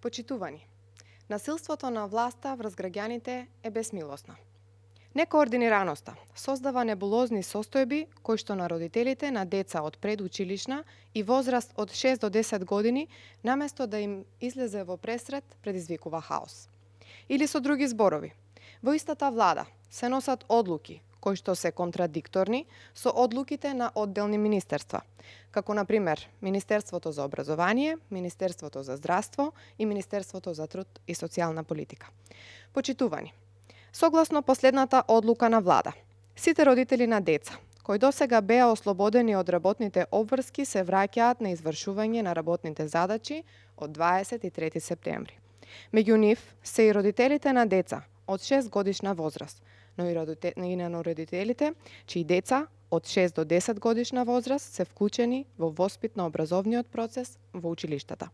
Почитувани, насилството на власта врз граѓаните е безмилосно. Некоординираноста создава небулозни состојби кои што на родителите на деца од предучилишна и возраст од 6 до 10 години, наместо да им излезе во пресред, предизвикува хаос. Или со други зборови, во истата влада се носат одлуки кои што се контрадикторни со одлуките на одделни министерства, како на пример Министерството за образование, Министерството за здравство и Министерството за труд и социјална политика. Почитувани, согласно последната одлука на влада, сите родители на деца кои досега беа ослободени од работните обврски се враќаат на извршување на работните задачи од 23 септември. Меѓу нив се и родителите на деца од 6 годишна возраст, но и на родителите чии деца од 6 до 10 годишна возраст се вклучени во воспитно-образовниот процес во училиштата.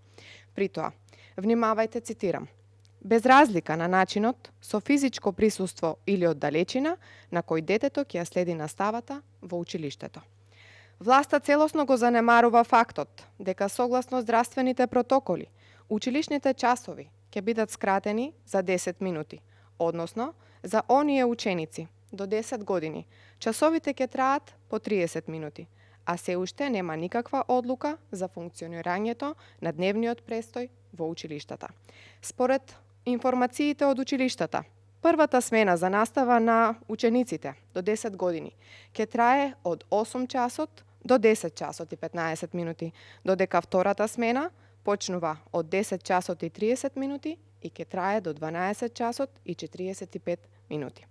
При тоа, внимавајте, цитирам, без разлика на начинот со физичко присуство или оддалечина на кој детето ќе ја следи наставата во училиштето. Власта целосно го занемарува фактот дека согласно здравствените протоколи, училишните часови ќе бидат скратени за 10 минути, односно за оние ученици до 10 години, часовите ќе траат по 30 минути, а се уште нема никаква одлука за функционирањето на дневниот престој во училиштата. Според информациите од училиштата, првата смена за настава на учениците до 10 години ќе трае од 8 часот до 10 часот и 15 минути, додека втората смена почнува од 10 часот и 30 минути и ќе трае до 12 часот и 45 минути.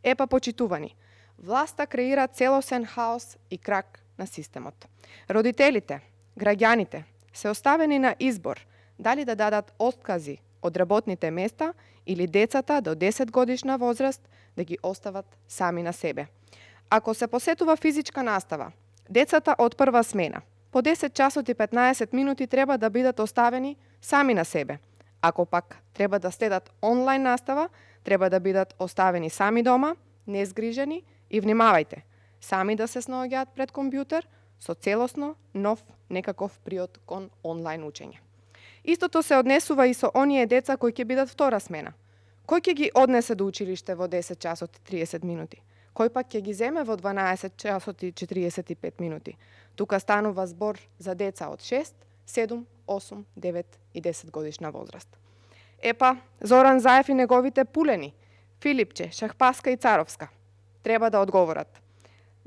Епа, почитувани, власта креира целосен хаос и крак на системот. Родителите, граѓаните се оставени на избор дали да дадат откази од работните места или децата до 10 годишна возраст да ги остават сами на себе. Ако се посетува физичка настава, децата од прва смена по 10 часот и 15 минути треба да бидат оставени сами на себе. Ако пак треба да следат онлайн настава, треба да бидат оставени сами дома, незгрижени и внимавајте, сами да се снаоѓаат пред компјутер со целосно нов некаков приод кон онлайн учење. Истото се однесува и со оние деца кои ќе бидат втора смена. Кој ќе ги однесе до училиште во 10 часот и 30 минути? Кој пак ќе ги земе во 12 часот и 45 минути? Тука станува збор за деца од 6, 7, 8, 9 и 10 годишна возраст. Епа, Зоран Заев и неговите пулени, Филипче, Шахпаска и Царовска, треба да одговорат.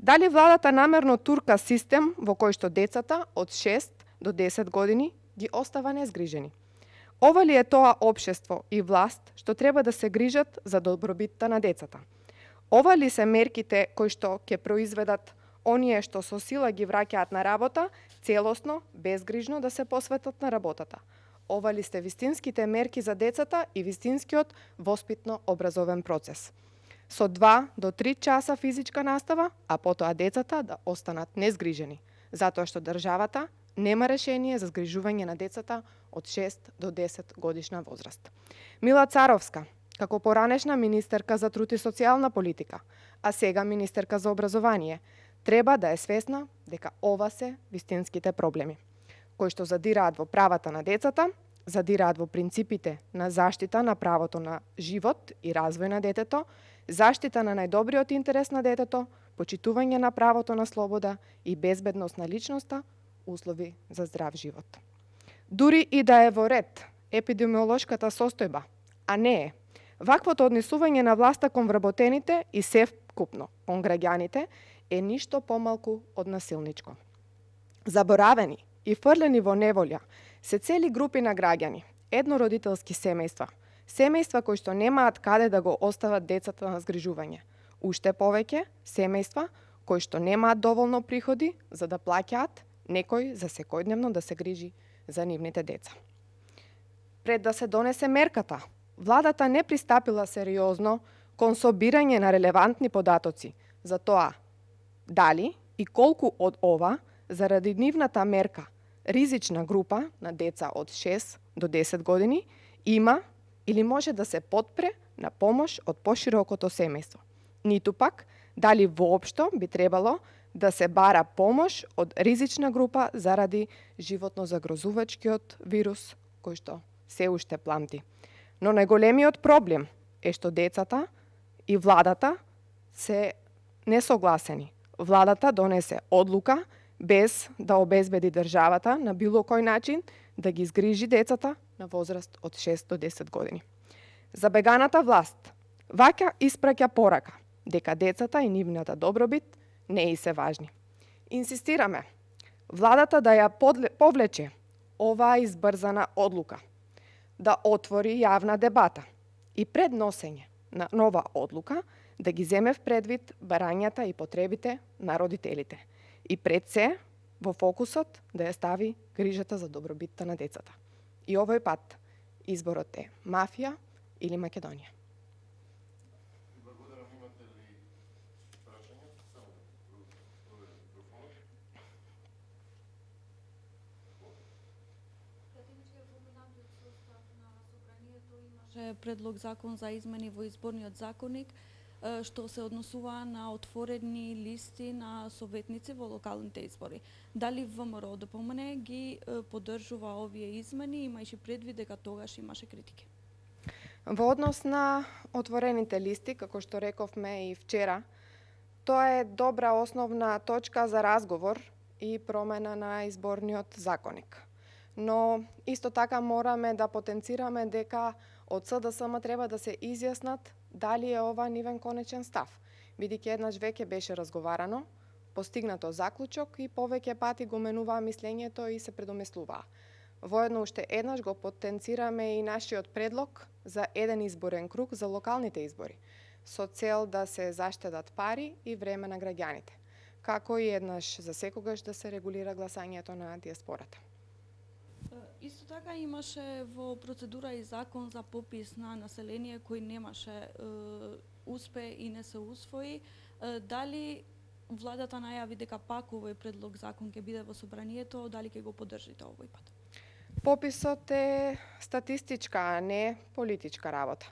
Дали владата намерно турка систем во кој што децата од 6 до 10 години ги остава незгрижени? Ова ли е тоа општество и власт што треба да се грижат за добробитта на децата? Ова ли се мерките кои што ќе произведат оние што со сила ги враќаат на работа, целосно, безгрижно да се посветат на работата? Ова ли сте вистинските мерки за децата и вистинскиот воспитно-образовен процес? Со 2 до 3 часа физичка настава, а потоа децата да останат незгрижени, затоа што државата нема решение за згрижување на децата од 6 до 10 годишна возраст. Мила Царовска, како поранешна министерка за труд и социјална политика, а сега министерка за образование, треба да е свесна дека ова се вистинските проблеми, кои што задираат во правата на децата, задираат во принципите на заштита на правото на живот и развој на детето, заштита на најдобриот интерес на детето, почитување на правото на слобода и безбедност на личноста, услови за здрав живот. Дури и да е во ред епидемиолошката состојба, а не е, ваквото однесување на власта кон вработените и севкупно кон граѓаните е ништо помалку од насилничко. Заборавени и фрлени во неволја се цели групи на граѓани, еднородителски семејства, семејства кои што немаат каде да го остават децата на згрижување, уште повеќе семејства кои што немаат доволно приходи за да плаќаат некој за секојдневно да се грижи за нивните деца. Пред да се донесе мерката, владата не пристапила сериозно кон собирање на релевантни податоци за тоа дали и колку од ова заради нивната мерка ризична група на деца од 6 до 10 години има или може да се потпре на помош од поширокото семејство. Ниту пак дали воопшто би требало да се бара помош од ризична група заради животно загрозувачкиот вирус кој што се уште пламти. Но најголемиот проблем е што децата и владата се несогласени. Владата донесе одлука без да обезбеди државата на било кој начин да ги згрижи децата на возраст од 6 до 10 години. Забеганата власт ваќа испраќа порака дека децата и нивната добробит не и се важни. Инсистираме владата да ја повлече оваа избрзана одлука, да отвори јавна дебата и пред носење на нова одлука да ги земе в предвид барањата и потребите на родителите и пред се во фокусот да ја стави грижата за добробитта на децата. И овој пат изборот е мафија или Македонија. Предлог закон за измени во изборниот законник што се односува на отворени листи на советници во локалните избори. Дали ВМРО ДПМН ги поддржува овие измени, имајќи предвид дека тогаш имаше критики? Во однос на отворените листи, како што рековме и вчера, тоа е добра основна точка за разговор и промена на изборниот законник. Но исто така мораме да потенцираме дека од СДСМ треба да се изјаснат дали е ова нивен конечен став, бидејќи еднаш веќе беше разговарано, постигнато заклучок и повеќе пати го менуваа мислењето и се предомислуваа. Воедно уште еднаш го потенцираме и нашиот предлог за еден изборен круг за локалните избори, со цел да се заштедат пари и време на граѓаните, како и еднаш за секогаш да се регулира гласањето на диаспората. Исто така имаше во процедура и закон за попис на население кој немаше успе и не се усвои. Дали владата најави дека пак овој предлог закон ќе биде во собранието, дали ќе го поддржите овој пат? Пописот е статистичка, а не политичка работа.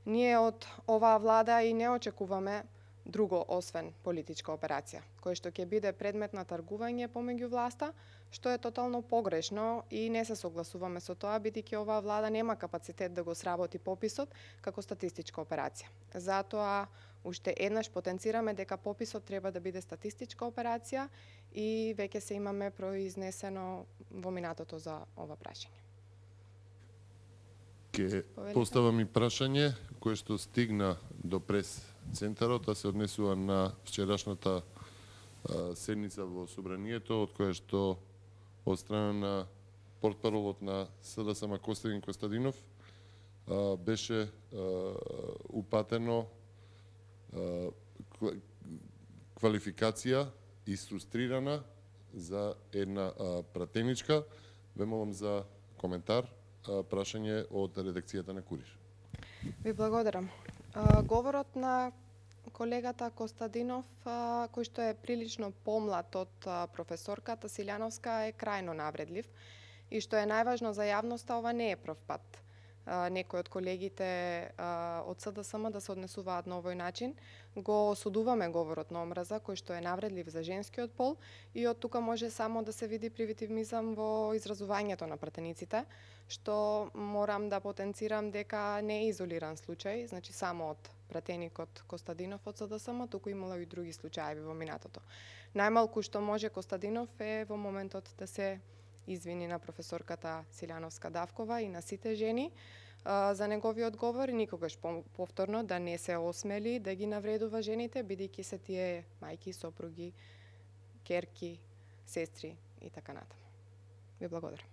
Ние од оваа влада и не очекуваме друго освен политичка операција, кој што ќе биде предмет на тргување помеѓу власта, што е тотално погрешно и не се согласуваме со тоа, бидејќи оваа влада нема капацитет да го сработи пописот како статистичка операција. Затоа уште еднаш потенцираме дека пописот треба да биде статистичка операција и веќе се имаме произнесено во минатото за ова прашање. Ке поставам и прашање кое што стигна до прес центарот, а се однесува на вчерашната седница во собранието, од која што од страна на портпаролот на СДСМ Костадин Костадинов беше упатено квалификација иструстрирана за една пратеничка. Ве молам за коментар, прашање од редакцијата на Курир. Ви благодарам. Говорот на колегата Костадинов, кој што е прилично помлад од професорката Силјановска, е крајно навредлив и што е најважно за јавноста, ова не е прв пат некој од колегите од СДСМ да се однесуваат на овој начин. Го осудуваме говорот на омраза, кој што е навредлив за женскиот пол и од тука може само да се види привитивизам во изразувањето на пратениците, што морам да потенцирам дека не е изолиран случај, значи само од пратеникот Костадинов од СДСМ, туку имало и други случаи во минатото. Најмалку што може Костадинов е во моментот да се извини на професорката Силјановска Давкова и на сите жени за неговиот говор и никогаш повторно да не се осмели да ги навредува жените, бидејќи се тие мајки, сопруги, ќерки, сестри и така натаму. Ви благодарам.